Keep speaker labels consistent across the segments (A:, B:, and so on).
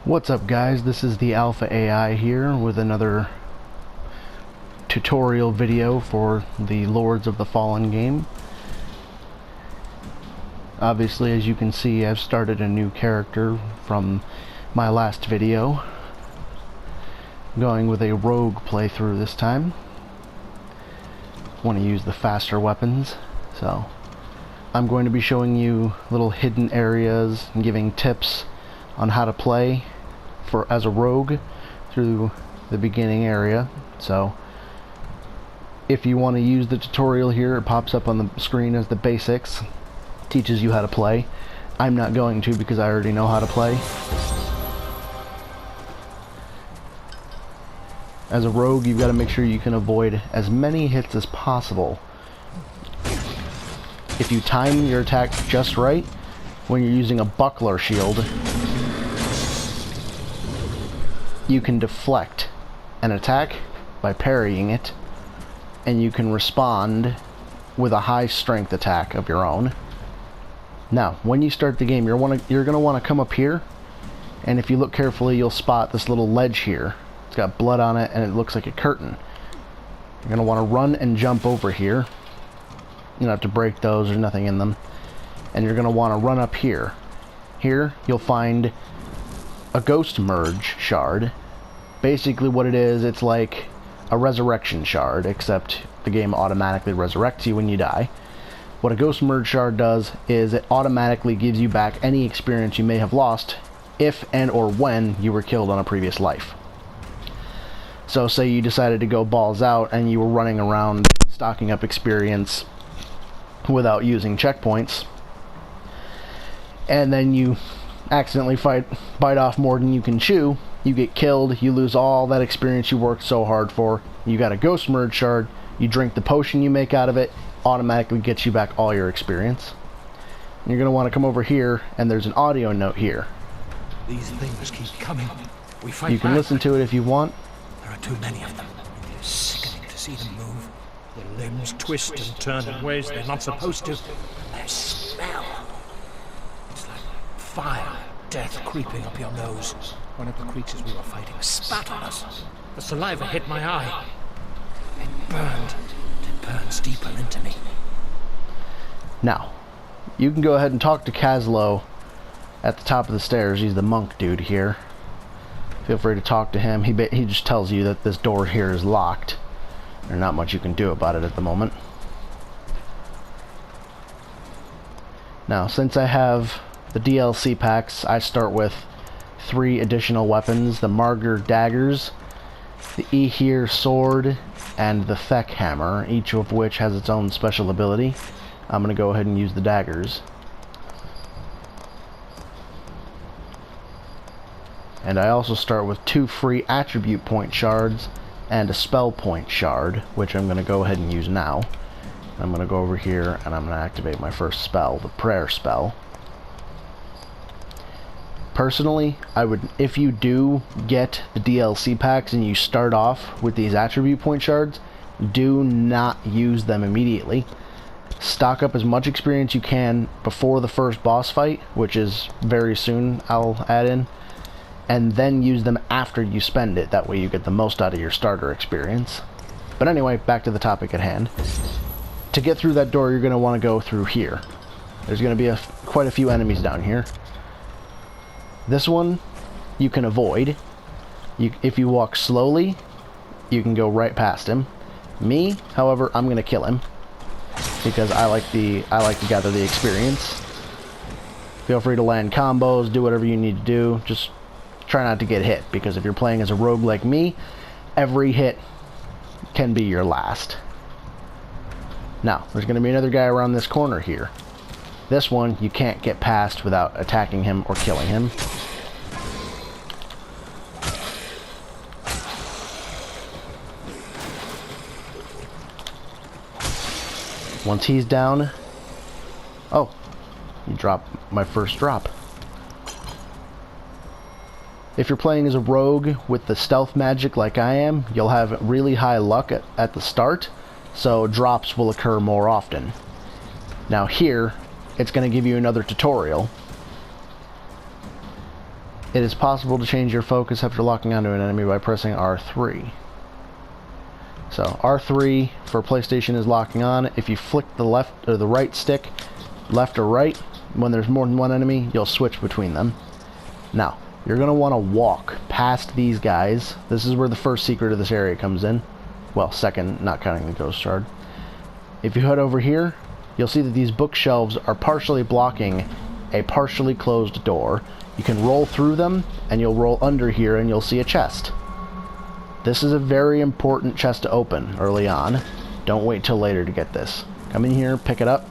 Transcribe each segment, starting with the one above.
A: What's up guys, this is the Alpha AI here with another tutorial video for the Lords of the Fallen game. Obviously, as you can see, I've started a new character from my last video. I'm going with a rogue playthrough this time. Want to use the faster weapons, so I'm going to be showing you little hidden areas and giving tips on how to play as a rogue through the beginning area. So if you want to use the tutorial here, it pops up on the screen as the basics, teaches you how to play. I'm not going to because I already know how to play. As a rogue, you've got to make sure you can avoid as many hits as possible. If you time your attack just right, when you're using a buckler shield, you can deflect an attack by parrying it, and you can respond with a high strength attack of your own. Now, when you start the game, you're going to want to come up here, and if you look carefully, you'll spot this little ledge here. It's got blood on it, and it looks like a curtain. You're going to want to run and jump over here. You don't have to break those, there's nothing in them. And you're going to want to run up here. Here, you'll find a ghost merge shard. Basically what it is, it's like a resurrection shard, except the game automatically resurrects you when you die. What a ghost merge shard does is it automatically gives you back any experience you may have lost if and or when you were killed on a previous life. So say you decided to go balls out and you were running around stocking up experience without using checkpoints, and then you accidentally bite off more than you can chew, you get killed, you lose all that experience you worked so hard for. You got a ghost merge shard, you drink the potion you make out of it, automatically gets you back all your experience. And you're going to want to come over here, and there's an audio note here.
B: These things keep coming. We fight
A: You can
B: back.
A: listen to it if you want.
B: There are too many of them. It's sickening to see them move. Their limbs twist and turn in ways they're not supposed to. Their smell. It's like fire, death creeping up your nose. One of the creatures we were fighting spat on us. The saliva hit my eye. It burned. It burns deeper into me.
A: Now, you can go ahead and talk to Kaslo at the top of the stairs. He's the monk dude here. Feel free to talk to him. He just tells you that this door here is locked. There's not much you can do about it at the moment. Now, since I have the DLC packs, I start with 3 additional weapons: the Marger daggers, the Ehir sword, and the Thek hammer, each of which has its own special ability. I'm going to go ahead and use the daggers. And I also start with 2 free attribute point shards and a spell point shard, which I'm going to go ahead and use now. I'm going to go over here and I'm going to activate my first spell, the prayer spell. Personally, if you do get the DLC packs and you start off with these attribute point shards, do not use them immediately. Stock up as much experience you can before the first boss fight, which is very soon, I'll add in, and then use them after you spend it. That way you get the most out of your starter experience. But anyway, back to the topic at hand. To get through that door, you're going to want to go through here. There's going to be quite a few enemies down here. This one you can avoid. If you walk slowly, you can go right past him. Me, however, I'm going to kill him because I like to gather the experience. Feel free to land combos, do whatever you need to do. Just try not to get hit, because if you're playing as a rogue like me, every hit can be your last. Now, there's going to be another guy around this corner here. This one you can't get past without attacking him or killing him. Once he's down... Oh, you dropped my first drop. If you're playing as a rogue with the stealth magic like I am, you'll have really high luck at the start, so drops will occur more often. Now here, it's going to give you another tutorial. It is possible to change your focus after locking onto an enemy by pressing R3. So R3 for PlayStation is locking on. If you flick the left or the right stick, left or right, when there's more than one enemy, you'll switch between them. Now, you're going to want to walk past these guys. This is where the first secret of this area comes in. Well, second, not counting the ghost shard. If you head over here, you'll see that these bookshelves are partially blocking a partially closed door. You can roll through them, and you'll roll under here, and you'll see a chest. This is a very important chest to open early on. Don't wait till later to get this. Come in here, pick it up,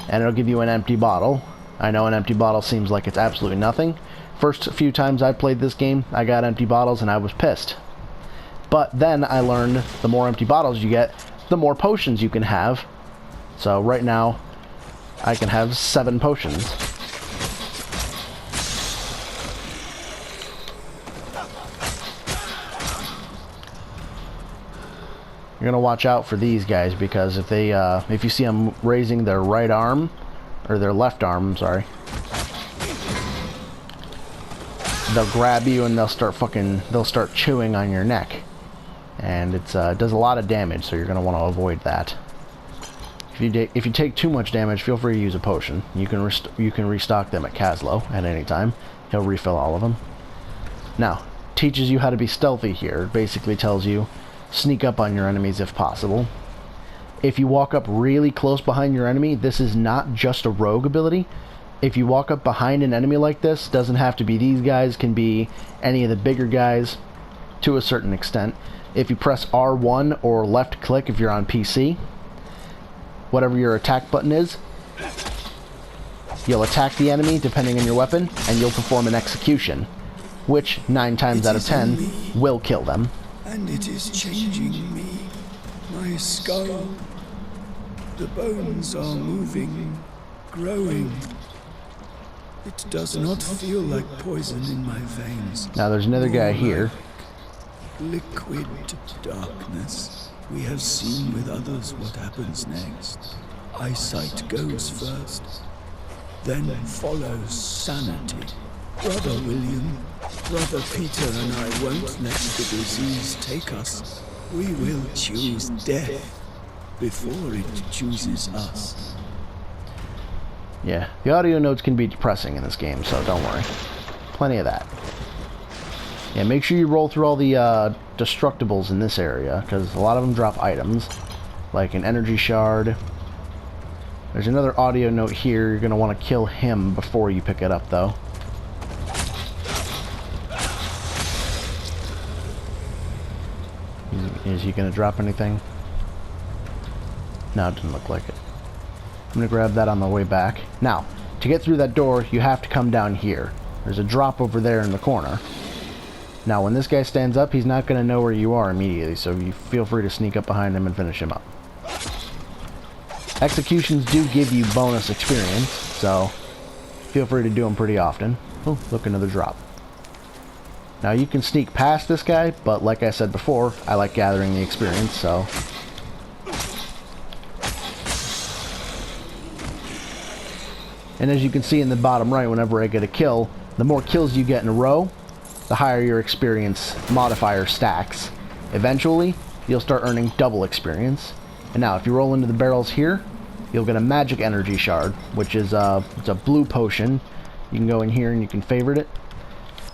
A: and it'll give you an empty bottle. I know an empty bottle seems like it's absolutely nothing. First few times I played this game, I got empty bottles and I was pissed. But then I learned the more empty bottles you get, the more potions you can have. So right now, I can have 7 potions. You're gonna watch out for these guys because if you see them raising their right arm, or their left arm, I'm sorry, they'll grab you and they'll start chewing on your neck, and it does a lot of damage. So you're gonna want to avoid that. If you take too much damage, feel free to use a potion. You can restock them at Kaslo at any time. He'll refill all of them. Now, teaches you how to be stealthy here. It basically tells you sneak up on your enemies if possible. If you walk up really close behind your enemy, this is not just a rogue ability. If you walk up behind an enemy like this, doesn't have to be these guys, can be any of the bigger guys to a certain extent. If you press R1 or left click if you're on PC, whatever your attack button is, you'll attack the enemy depending on your weapon, and you'll perform an execution, which 9 times out of 10 will kill them.
C: And it is changing me. My skull. The bones are moving, growing. It does not feel like poison in my veins.
A: Now there's another guy here.
C: Liquid darkness. We have seen with others what happens next. Eyesight goes first. Then follows sanity. Brother William, Brother Peter and I won't let the disease take us. We will choose death before it chooses us.
A: Yeah, the audio notes can be depressing in this game, so don't worry. Plenty of that. Yeah, make sure you roll through all the destructibles in this area, because a lot of them drop items, like an energy shard. There's another audio note here. You're going to want to kill him before you pick it up, though. Is he going to drop anything? No, it doesn't look like it. I'm going to grab that on the way back. Now, to get through that door, you have to come down here. There's a drop over there in the corner. Now, when this guy stands up, he's not going to know where you are immediately, so you feel free to sneak up behind him and finish him up. Executions do give you bonus experience, so feel free to do them pretty often. Oh, look, another drop. Now, you can sneak past this guy, but like I said before, I like gathering the experience, so... And as you can see in the bottom right, whenever I get a kill, the more kills you get in a row, the higher your experience modifier stacks. Eventually, you'll start earning double experience. And now, if you roll into the barrels here, you'll get a magic energy shard, which is it's a blue potion. You can go in here and you can favorite it.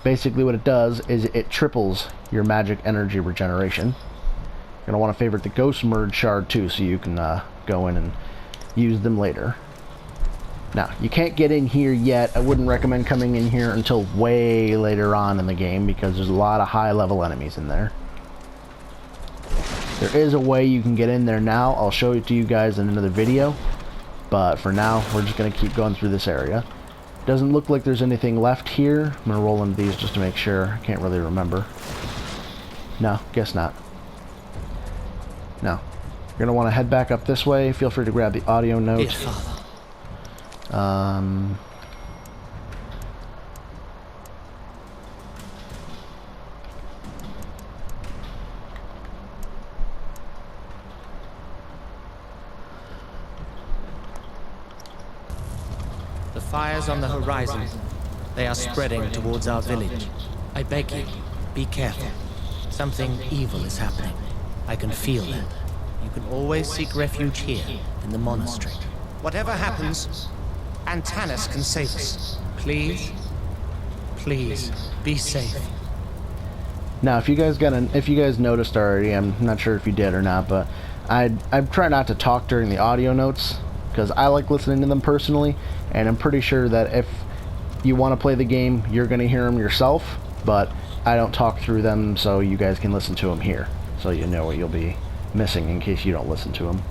A: Basically what it does is it triples your magic energy regeneration. You're going to want to favorite the Ghost Merge shard too, so you can go in and use them later. Now, you can't get in here yet. I wouldn't recommend coming in here until way later on in the game, because there's a lot of high-level enemies in there. There is a way you can get in there now. I'll show it to you guys in another video. But for now, we're just going to keep going through this area. Doesn't look like there's anything left here. I'm going to roll into these just to make sure. I can't really remember. No, guess not. No. You're going to want to head back up this way. Feel free to grab the audio note.
D: Yes, Father. The fires on the horizon. They are spreading towards our village. I beg you, be careful. Something evil is happening. I can feel that. You can always seek refuge here, in the monastery. Whatever happens, Antanas can save us. Please, please, be safe.
A: Now, if you guys noticed already, I'm not sure if you did or not, but I try not to talk during the audio notes because I like listening to them personally, and I'm pretty sure that if you want to play the game, you're going to hear them yourself, but I don't talk through them so you guys can listen to them here, so you know what you'll be missing in case you don't listen to them.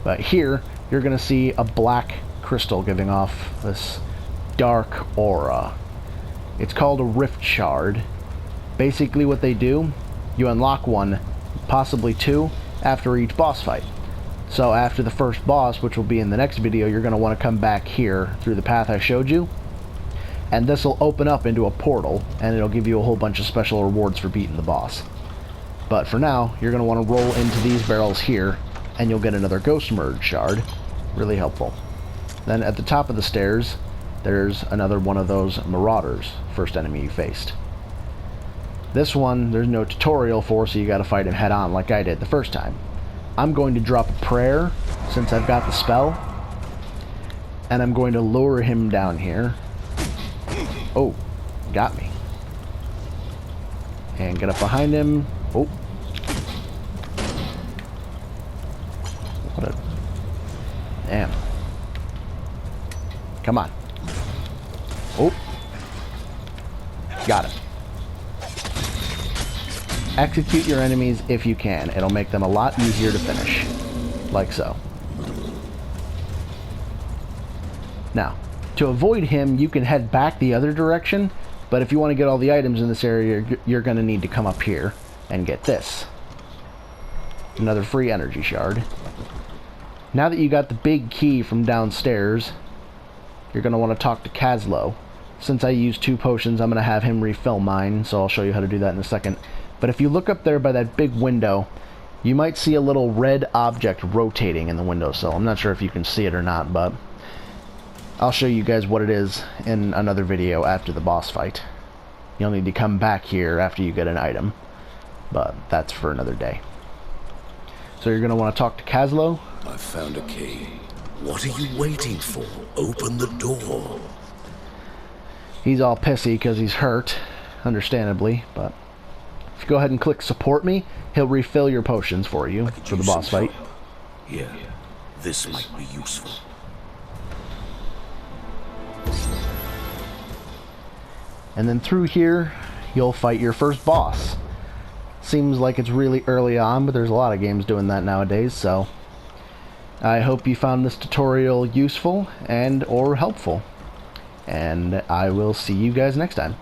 A: But here, you're going to see a black crystal giving off this dark aura. It's called a Rift Shard. Basically what they do, you unlock one, possibly two, after each boss fight. So after the first boss, which will be in the next video, you're going to want to come back here through the path I showed you, and this will open up into a portal, and it'll give you a whole bunch of special rewards for beating the boss. But for now, you're going to want to roll into these barrels here, and you'll get another Ghost Merge Shard. Really helpful. Then at the top of the stairs, there's another one of those Marauders, first enemy you faced. This one, there's no tutorial for, so you gotta fight him head on like I did the first time. I'm going to drop a prayer, since I've got the spell, and I'm going to lure him down here. Oh, got me. And get up behind him. Oh. What a... Damn. Come on. Oh. Got it. Execute your enemies if you can. It'll make them a lot easier to finish. Like so. Now, to avoid him, you can head back the other direction, but if you want to get all the items in this area, you're going to need to come up here and get this. Another free energy shard. Now that you got the big key from downstairs, you're going to want to talk to Kaslo. Since I used 2 potions, I'm going to have him refill mine, so I'll show you how to do that in a second. But if you look up there by that big window, you might see a little red object rotating in the windowsill. I'm not sure if you can see it or not, but I'll show you guys what it is in another video after the boss fight. You'll need to come back here after you get an item, but that's for another day. So you're going to want to talk to Kaslo.
E: I found a key. What are you waiting for? Open the door.
A: He's all pissy because he's hurt, understandably, but if you go ahead and click support me, he'll refill your potions for you for the boss fight.
E: Here, this might be useful.
A: And then through here, you'll fight your first boss. Seems like it's really early on, but there's a lot of games doing that nowadays, so I hope you found this tutorial useful and or helpful. And I will see you guys next time.